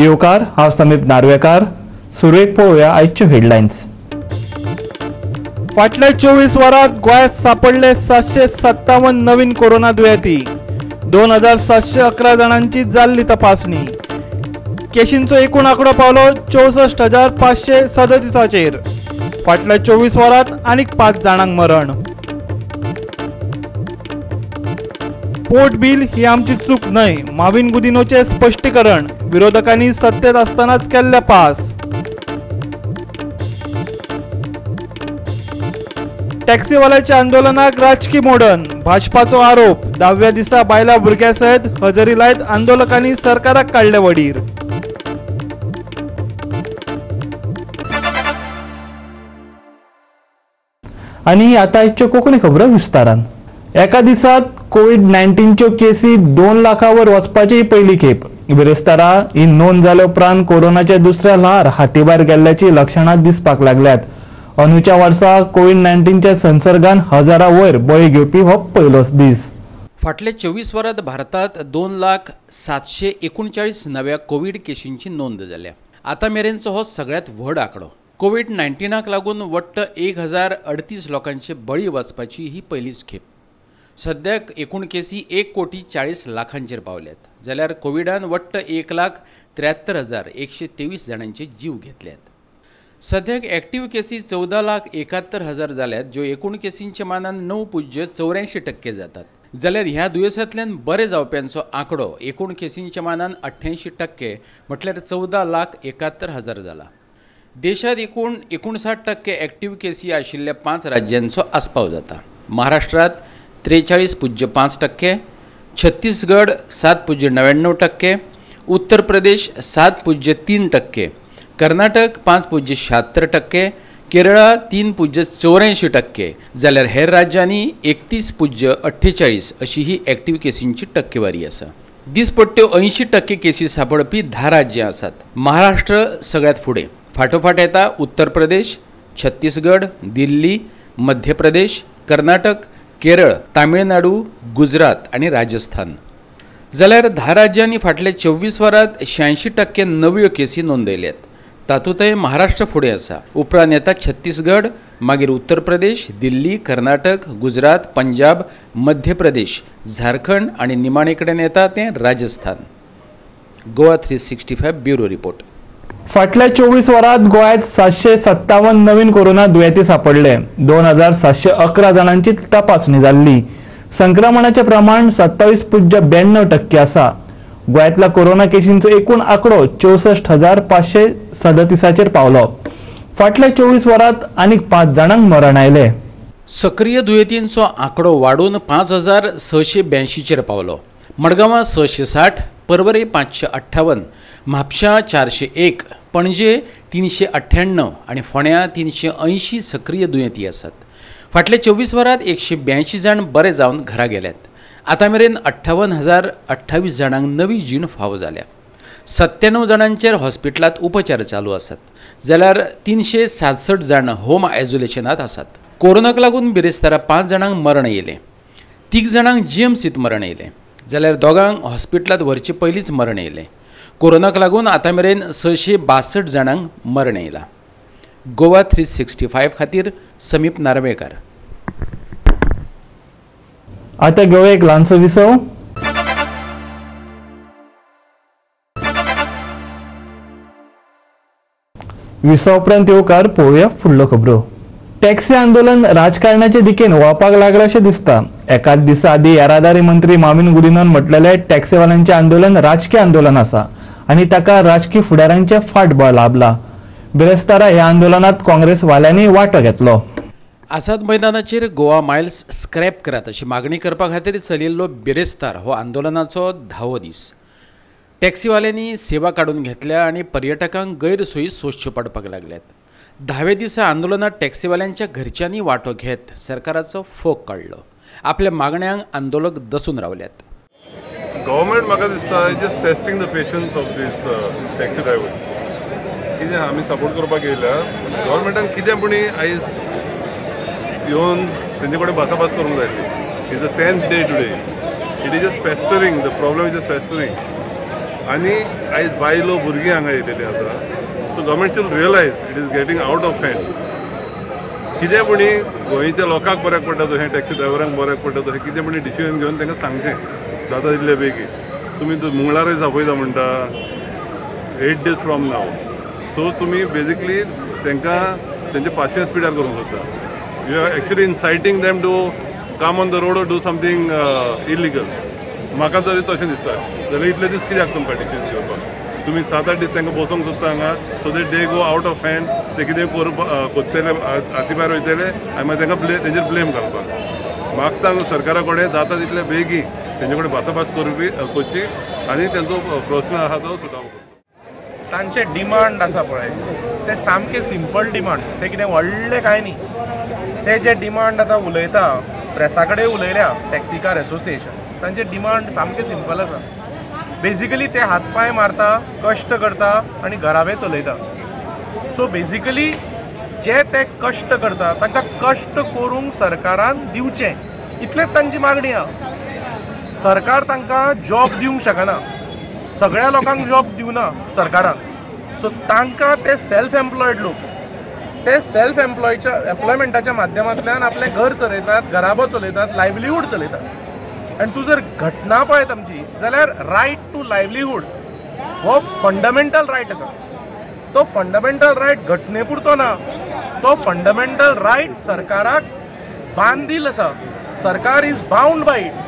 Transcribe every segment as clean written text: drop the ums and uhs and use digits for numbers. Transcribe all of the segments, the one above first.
येवकार हांव समीप नार्वेकार. सुरवेक पळोवया आयच्यो हेडलायन्स. फाटल्या 24 वरांत गोंयांत सापडले 757 नवीन कोरोना दुयेंती. 2711 जाणांची जाल्ली तपासणी. केशींचो एकूण आंकडो पावलो 64,537चेर. फाटल्या 24 वरांत आनीक 5 जाणांक मरण. पोर्ट बिल ही आमची चूक न्हय, माविन गुदिन्होचे स्पश्टीकरण. विरोधकांनी सत्तेत आसतनाच केल्ले पास. टॅक्सीवाल्याच्या आंदोलनाक राजकीय मोडण. भाजपाचो आरोप. 10व्या दिसा बायला भुरग्यां सयत हजेरी लायत आंदोलकांनी सरकाराक काडले वडीर. आनी आतां आयच्यो कोंकणी खबरो विस्तारान. एका दिसात कोविड-19च्यो केसी 2 लाखांवर वचपाची पयली खेप. बिरेस्तारा ही नोंद जाले उपरांत कोरोनाच्या दुसऱ्या ल्हार हातीभायर गेल्ल्याची लक्षणां दिसपाक लागल्यात. अंदूच्या वर्सा कोविड-19च्या संसर्गान हजारां वयर बळी घेवपी हो पयलोच दीस. फाटले 24 वरांत भारतात 2,739 नव्या कोविड केशींची नोंद जाल्या. आतां मेरेनचो हो सगळ्यांत व्हड आंकडो. कोविड-19क लागून वट्ट 1038 लोकांचे बळी वचपाची ही पयलीच खेप. सद्याक एकूण केसी 1,40,40,00,000चेर पावल्यात. जाल्यार कोविडान वट्ट 1,73,123 जाणांचे जीव घेतल्यात. सद्याक एक्टीव केसी 14,71,000 जाल्यात, ज्यो एकूण केसींच्या मानान 9.84% जातात. जाल्यार ह्या दुयेंसांतल्यान बरे जावप्यांचो आंकडो एकूण केसींच्या मानान 88% म्हटल्यार 14,71,000 जाला. देशांत एकूण 59% एक्टीव केसी आशिल्ल्या 5 राज्यांचो आस्पाव जाता. महाराष्ट्रात 43.5%, छत्तीसगड 7.99%, उत्तर प्रदेश 7.3%, कर्नाटक 5.76%, केरळा 3.84%, जाल्यार हेर राज्यांनी 31.48 अशी ही एक्टीव केसींची टक्केवारी आसा. दिसपट्ट्यो 80% केसी सापडपी 10 राज्यां आसात. महाराष्ट्र सगळ्यात फुडें. फाटोफाट येता उत्तर प्रदेश, छत्तीसगड, दिल्ली, मध्य प्रदेश, कर्नाटक, केरळ, तामिळनाडू, गुजरात आणि राजस्थान. जाल्यार 10 राज्यांनी फाटल्या 24 वरांत 86% नव्यो केसी नोंदयल्यात. तातूंतय महाराष्ट्र फुडें आसा. उपरांत येता छत्तीसगड, मागीर उत्तर प्रदेश, दिल्ली, कर्नाटक, गुजरात, पंजाब, मध्य प्रदेश, झारखंड आणि निमाणे कडेन येता तें राजस्थान. Goa 365 bureau report. फाटल्या 24 वरांत गोंयांत 757 नवीन कोरोना दुयेंती सापडले. 2,711 जाणांची तपासणी जाल्ली. संक्रमणाचे प्रमाण 27.92% आसा. गोंयांतल्या कोरोना केसींचो एकूण आंकडो 64,537चेर पावलो. फाटल्या 24 वरांत आनीक 5 जाणांक मरण आयले. सक्रिय दुयेंतींचो आंकडो वाडून 5,682चेर पावलो. मडगांवां 660, परवरे 558, म्हापशां 401, पणजे 398 आणि फोंड्यां 380 सक्रिय दुयेंती आसात. फाटल्या 24 वरांत 182 जाण बरे जावन घरा गेल्यात. आतां मेरेन 58,028 जाणांक नवी जीण फावो जाल्या. 97 जाणांचेर हॉस्पिटलांत उपचार चालू आसात. जाल्यार 367 जाण होम आयसोलेशनांत आसात. कोरोनाक लागून बिरेस्तारा 5 जाणांक मरण येयलें. 3 जाणांक जीएमसींत मरण येयलें. जाल्यार 2 हॉस्पिटलांत व्हरचे पयलींच मरण येयलें. कोरोनाक लागून आतां मेरेन 662 जाणांक मरण येयलां. गोवा 365 खातीर समीप नार्वेकार. आतां घेवया एक ल्हानसो विसव. विसव उपरांत येवकार पळोवया फुडल्यो खबरो. टॅक्सी आंदोलन राजकारणाचे दिकेन वळपाक लागला अशें दिसता. एकाच दिसा आदी येरादारी मंत्री माविन गुदिन्होन म्हटलेले टॅक्सीवाल्यांचें आंदोलन राजकीय आंदोलन आसा आनी ताका राजकीय फुडाऱ्यांचे फाटबळ लाभला. बिरेस्तारा ह्या आंदोलनात काँग्रेस वाल्यांनी वांटो घेतलो. आझाद मैदानाचेर गोवा मायल्स स्क्रॅप करात अशी मागणी करपा खातीर चलिल्लो बिरेस्तार हो आंदोलनाचो 10वो दीस. टॅक्सीवाल्यांनी सेवा काडून घेतल्या आनी पर्यटकांक गैरसोयी सोंसच्यो पडपाक लागल्यात. 10व्या दिसा आंदोलनात टॅक्सीवाल्यांच्या घरच्यांनी वांटो घेत सरकाराचो फोग काडलो. आपल्या मागण्यांक आंदोलक दसून रावल्यात. गव्हर्मेंट म्हाका दिसता just testing the patience of these taxi drivers. कितें आमी सपोर्ट करपाक येयल्या गव्हर्मेंटान कितेंपणी आयज येवन तेंचे कडेन भासाभास करूंक जाय. Is the 10th day today. It is just festering the problem is just festering. आनी आयज बायलो भुरगीं हांगा येयलेलीं आसा. So government should realise it is getting out of hand. कितेंपणी गोंयच्या लोकांक बऱ्याक पडटा तशें टॅक्सी ड्रायव्हरांक बऱ्याक पडटा तशें कितेंपणी डिसिजन घेवन तांकां सांगचें जाता तितले बेगीन. तुमी मंगळारय आपयता म्हणटा 8 days फ्रॉम नाव. सो तुमी बेजिकली तांकां तेंचे पाशियन्स पिड्यार करूंक सोदता. You are actually inciting them to come on the road or do something illegal. म्हाका जरी तशें दिसता जाल्यार इतले दीस कित्याक तुमकां डिसिजन घेवपाक. तुमी 7-8 दीस तांकां बसोवंक सोदता हांगा so that they go out of hand. ते कितें कोत्तेले हाती भायर वयतले आनी मागीर तांकां तेंचेर ब्लेम घालपाक. मागता सरकारा कडेन जाता तितले बेगीन तेंचे कडेन भासाभास करची आनी तेंचो प्रश्न आसा तो सुटावो करचो. तांचे डिमांड आसा पळय ते सामके सिंपल डिमांड. ते कितें व्हडलें कांय न्ही. ते जे डिमांड आतां उलयता प्रेसा कडेन उलयल्या टॅक्सी कार एसोसिएशन तांचे डिमांड सामके सिंपल आसा. बेजिकली ते हातपाय मारता कश्ट करता आनी घराबे चलयता. सो बेजिकली जे ते कश्ट करता तांकां कश्ट करूंक सरकारान दिवचें इतलेंच तांची मागणी आहा. सरकार तांकां जॉब दिवंक शकना. सगळ्या लोकांक जॉब दिवना सरकारान. सो तांकां ते सेल्फ एम्प्लॉयड लोक ते सेल्फ एम्प्लॉयमेंटाच्या माध्यमांतल्यान आपलें घर चलयतात घराबो चलयतात लायव्हलीहूड चलयतात. आनी तूं जर घटना पळयत आमची जाल्यार रायट टू लायव्हलीहूड हो फंडमेंटल रायट आसा. तो फंडमेंटल रायट घटने पुरतो ना. तो फंडमेंटल रायट सरकाराक बांदील आसा. सरकार is bound by it.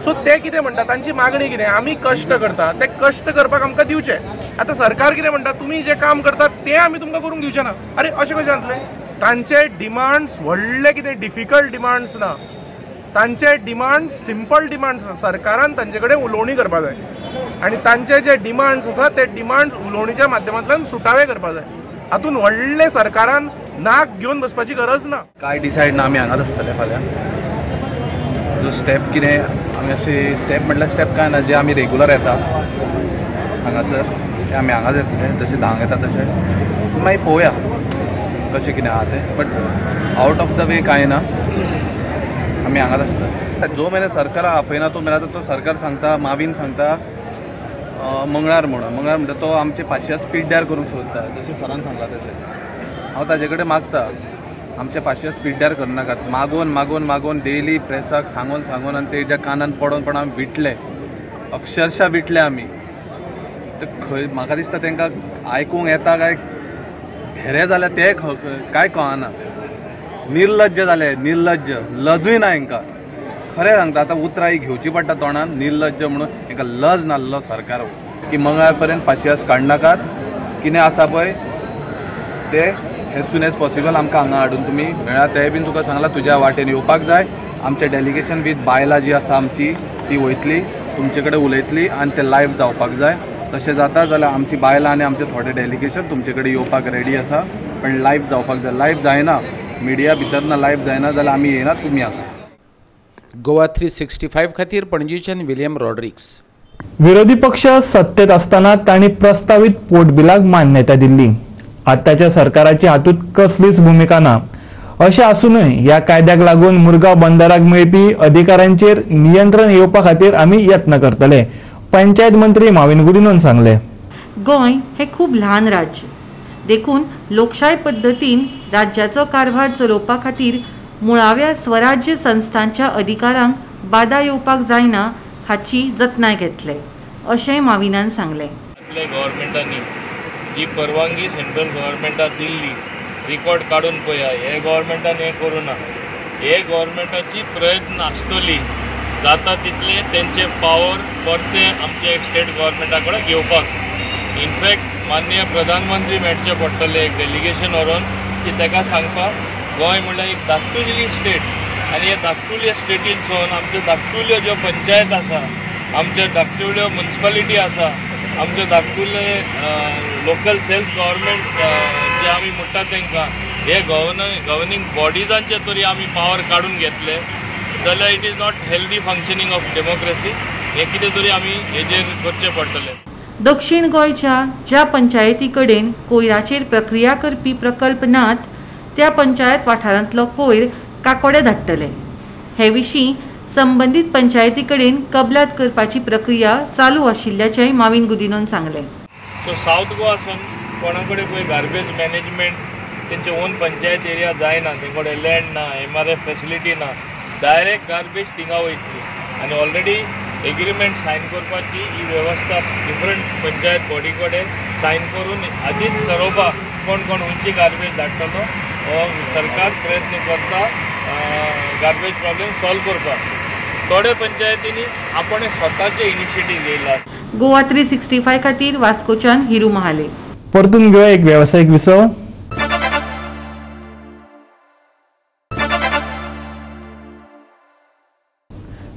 So ते कितें म्हणटा तांची मागणी कितें आमी कश्ट करता ते कश्ट करपाक आमकां दिवचे. आतां सरकार कितें म्हणटा तुमी जे काम करतात तें आमी तुमकां करूंक दिवचे ना. अरे अशें कशें जातलें. तांचे डिमांड्स व्हडले कितें डिफिकल्ट डिमांड्स ना. तांचे डिमांड्स सिंपल डिमांड्स आसा. सरकारान तांचे कडेन उलोवणी करपाक जाय आनी तांचे जे डिमांड्स आसा ते डिमांड्स उलोवणीच्या माध्यमांतल्यान सुटावे करपाक जाय. हातून व्हडले सरकारान नाक घेवन बसपाची गरज ना. काय डिसायड ना आमी हांगाच आसतले फाल्यां. जो स्टेप कितें आमी अशें स्टेप म्हटल्यार स्टेप काय ना. जे आमी रेगुलर येता हांगासर ते आमी हांगाच येतले जशें धांक येता तशें. मागीर पळोवया कशें कितें आहा तें. But out of the way कांय ना. आमी हांगाच आसता. जो मेरेन सरकार आपयना तो मेरेन तो सरकार सांगता मावीन सांगता मंगळार म्हणून. मंगळार म्हणटा तो आमचे पाशियेस पिड्ड्यार करूंक सोदता जशें सरान सांगलां तशें. हांव ताजे कडेन मागता आमचे पाशियेस पिड्ड्यार करनाकात. मागोवन मागोवन मागोवन डेली प्रेसाक सांगून सांगून आनी तेज्या कानान पडोवन पडोवन आमी विटले अक्षरशा विटले आमी. ते खंय म्हाका दिसता तांकां आयकूंक येता काय हेरे जाल्यार ते कांय कळना. निर्लज्ज जाले निर्लज्ज लजूय ना हांकां. खरें सांगता आतां उतरां ही घेवची पडटा तोंडान निर्लज्ज म्हणून. हांकां लज नासलो सरकार की मंगळार पर्यंत पाशियेस काडनाकात. कितें आसा पळय ते एज सून एज पॉसिबल आमकां हांगा हाडून तुमी मेळ्ळा. तें बीन तुका सांगलां तुज्या वाटेन येवपाक जाय. आमचें डेलिगेशन वीथ बायलां जी आसा आमची ती वयतली तुमचे कडेन उलयतली आनी तें लायव्ह जावपाक जाय. तशें जाता जाल्यार आमची बायलां आनी आमचें थोडें डेलिगेशन तुमचे कडेन येवपाक रेडी आसा. पण लायव्ह जावपाक जाय. लायव्ह जायना मिडिया भितर ना लायव्ह जायना जाल्यार आमी येनात तुमी हांगा. गोवा 365 खातीर पणजीच्यान विलियम रॉड्रिक्स. विरोधी पक्ष सत्तेत असताना तांणी प्रस्तावित पोटबिलाक मान्यता दिल्ली. आताच्या सरकाराची हातूंत कसलीच भूमिका ना. अशें आसूनय ह्या कायद्याक लागून मुरगांव बंदराक मेळपी अधिकाऱ्यांचेर नियंत्रण येवपा खातीर आमी यत्न करतले. पंचायत मंत्री माविन गुदिन्होन सांगले. गोंय हे खूब ल्हान राज्य देखून लोकशाय पद्दतीन राज्याचो कारभार चलोवपा खातीर मुळाव्या स्वराज्य संस्थांच्या अधिकारांक बाधा येवपाक जायना हाची जतनाय घेतले अशेंय माविनान सांगले. आपल्या गव्हर्मेंटांनी जी परवानगी सेंट्रल गव्हर्मेंटाक दिल्ली रिकॉर्ड काडून पळया. हे गव्हर्मेंटान हें करूं ना. हे गव्हर्मेंटाची प्रयत्न आसतली जाता तितले तेंचे पावर परते आमचे स्टेट गव्हर्मेंटा कडेन घेवपाक. इनफॅक्ट माननीय प्रधानमंत्री मेळचे पडटले एक डेलिगेशन व्हरून की ताका सांगपाक गोंय म्हणल्यार एक धाकटुली स्टेट आनी हे धाकटुल्या स्टेटीनसून आमच्यो धाकटुल्यो ज्यो पंचायत आसा आमच्यो धाकटुल्यो म्युनिसिपालिटी आसा आमच्यो धाकटुले लोकल सेल्फ गव्हर्मेंट जे आमी म्हणटा तांकां हे गव्हर्निंग बॉडीजांचे तरी आमी पावर काडून घेतले जाल्यार it is not healthy functioning of democracy. हे कितें तरी आमी हेजेर करचें पडटलें. दक्षिण गोंयच्या ज्या पंचायती कडेन कोयराचेर प्रक्रिया करपी प्रकल्प नात त्या पंचायत वाठारांतलो कोयर काकोडे धाडटले. हे विशीं संबंधित पंचायती कडेन कबलात करपाची प्रक्रिया चालू आशिल्ल्याचेय माविन गुदिनोन सांगले. सो साऊथ गोवासून कोणा कडेन पळय गार्बेज मॅनेजमेंट तेंचे ओन पंचायत एरिया जायना, तेंकडे लँड ना, MRF फॅसिलिटी ना, डायरेक्ट गार्बेज थिंगा वयतली आनी ऑलरेडी एग्रीमेंट सायन करपाची ही वेवस्था डिफरंट पंचायत बॉडी कडेन सायन करून आदींच ठरोवपाक कोण कोण खंयची गार्बेज धाडटलो हो सरकार प्रयत्न करता गार्बेज प्रॉब्लेम सॉल्व करपाक. थोडे पंचायतींनी आपण स्वतःचे इनिशिएटिव्ह घेयला. गोवा 365 खातीर वास्कोच्यान हिरू महाले. परतून घेऊया एक व्यावसायिक विसव.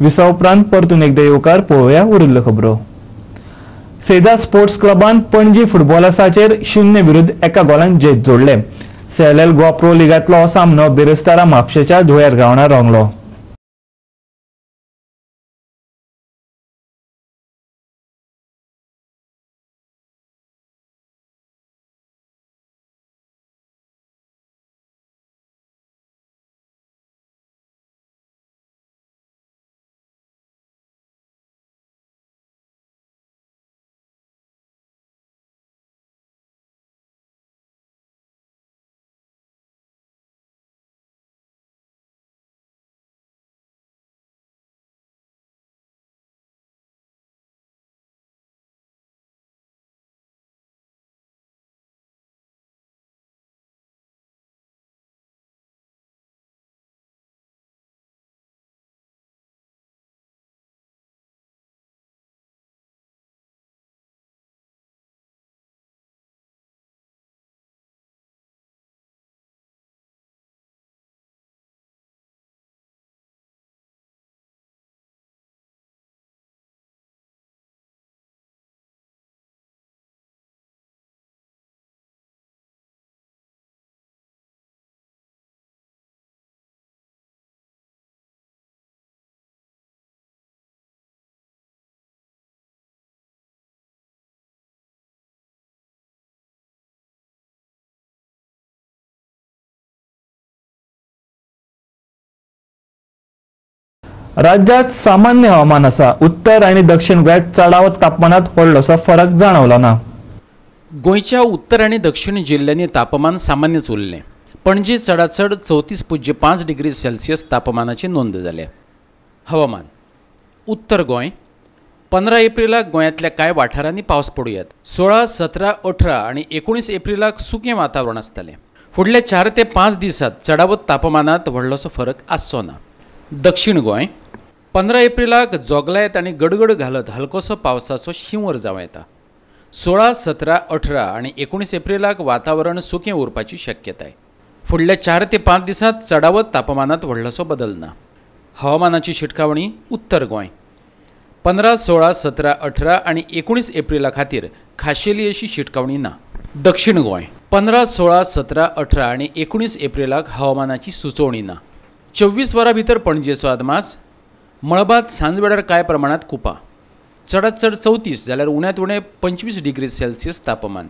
विसव उपरांत परतून एकदा येवकार पळोवया उरिल्ल्यो खबरो. सेजा स्पोर्ट्स क्लबान पणजी फुटबॉलासाचेर 0-1 गोलान जैत जोडले. CLL गोवा प्रो लिगांतलो हो सामनो बिरेस्तारा म्हापशेच्या धुळेर ग्रावंडार रंगलो. राज्यात सामान्य हवामान आसा. उत्तर आणि दक्षिण गोंयात चढाव तापमानात व्हडलोसो फरक जाणवलो ना. गोंयच्या उत्तर आणि दक्षिण जिल्ह्यांनी तापमान सामान्यच उरलें. पणजी चडाचड 34.5 डिग्री सेल्सियस तापमानाची नोंद जाल्या. हवामान. उत्तर गोंय 15 एप्रिलाक गोंयांतल्या कांय वाठारांनी पावस पडूं येता. 16, 17, 18 आणि 19 एप्रिलाक सुकें वातावरण आसतलें. फुडल्या 4 ते 5 दिसांत चडावत तापमानात व्हडलोसो फरक आसचो ना. दक्षिण गोंय 15 एप्रिलाक जोगलायत आनी गडगड घालत हलकोसो पावसाचो शिंवर जावं येता. 16, 17, 18 आणि 19 एप्रिलाक वातावरण सुकें उरपाची शक्यताय. फुडल्या 4 ते 5 दिसांत चडावत तापमानात व्हडलोसो बदल ना. हवामानाची शिटकावणी. उत्तर गोंय 15, 16, 17, 18 आणि 19 एप्रिला खातीर खाशेली अशी शिटकावणी ना. दक्षिण गोंय 15, 16, 17, 18 आणि 19 एप्रिलाक हवामानाची सुचोवणी ना. 24 वरां भितर पणजेचो अदमास. मळबात सांज वेळार कांय प्रमाणात कुपां. चडांत चड 34 जाल्यार उण्यांत उणें 25 डिग्री सेल्सियस तापमान.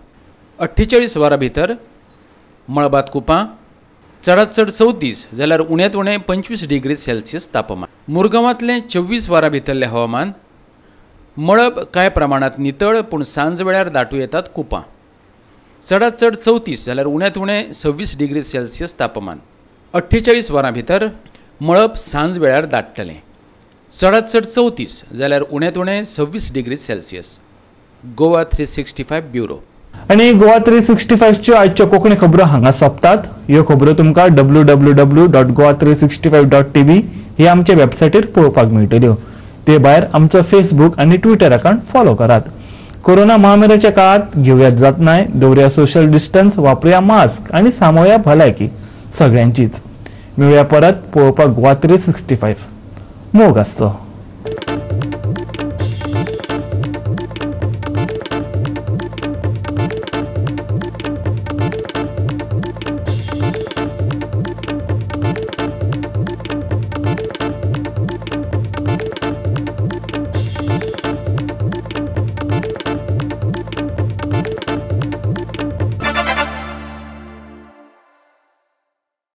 48 वरां भितर मळबात कुपां. चडांत चड 34 जाल्यार उण्यांत उणें 25 डिग्री सेल्सियस तापमान. मुरगांवांतलें 24 वरां भितरलें हवामान. मळब कांय प्रमाणात नितळ पूण सांज वेळार दाटूं येतात कुपां. चडांत चड 34 जाल्यार उण्यांत उणें 26 डिग्री सेल्सियस तापमान. 48 वरां भितर मळब सांज वेळार दाटतलें. चडांत चड 34 जाल्यार उण्यांत उणें 26 डिग्री सेल्सियस. गोवा 365 ब्युरो. आणि गोवा 365 च्यो आजच्यो कोंकणी खबरो हांगा सोंपतात. ह्यो खबरो तुमकां www.goa365.tv ही आमच्या वेबसायटीर पळोवपाक मेळटल्यो. ते भायर आमचो फेसबूक आनी ट्विटर अकाउंट फॉलो करात. कोरोना महामारीच्या काळात घेवयात जतनाय, दवरया सोशल डिस्टन्स, वापरूया मास्क आणि सांबाळुया भलायकी सगळ्यांचीच. मेळुया परत पळोवपाक गोवा 365. मोग आसचो.